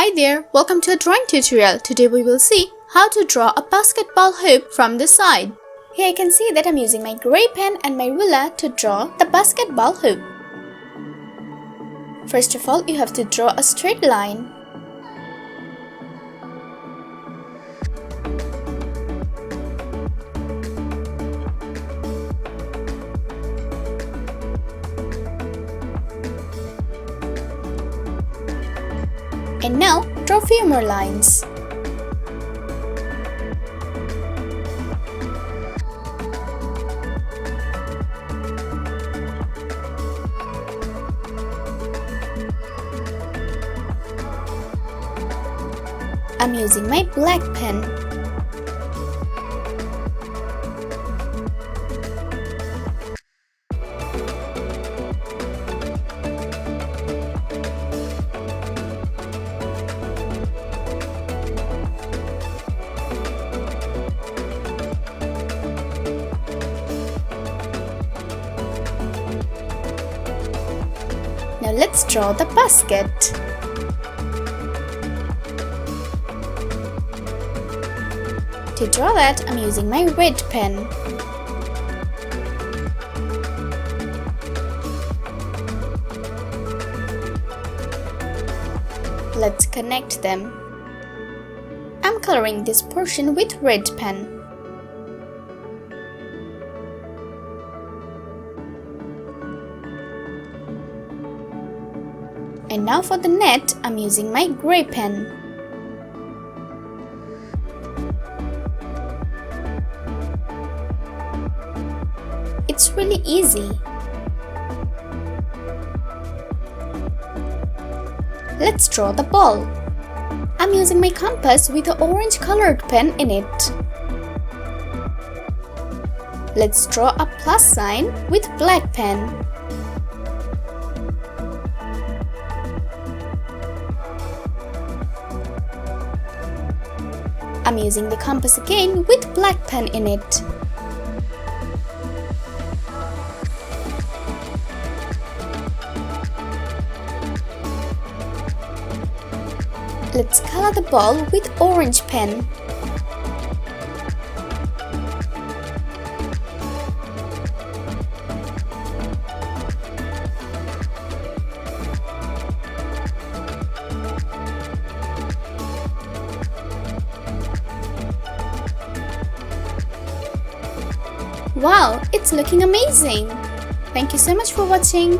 Hi there, welcome to a drawing tutorial. Today we will see how to draw a basketball hoop from the side. Here I can see that I'm using my gray pen and my ruler to draw the basketball hoop. First of all, you have to draw a straight line. And now, draw a few more lines. I'm using my black pen. Now let's draw the basket. To draw that, I'm using my red pen. Let's connect them. I'm coloring this portion with red pen. And now for the net, I'm using my gray pen. It's really easy. Let's draw the ball. I'm using my compass with an orange colored pen in it. Let's draw a plus sign with black pen. I'm using the compass again with black pen in it. Let's color the ball with orange pen. Wow, it's looking amazing! Thank you so much for watching.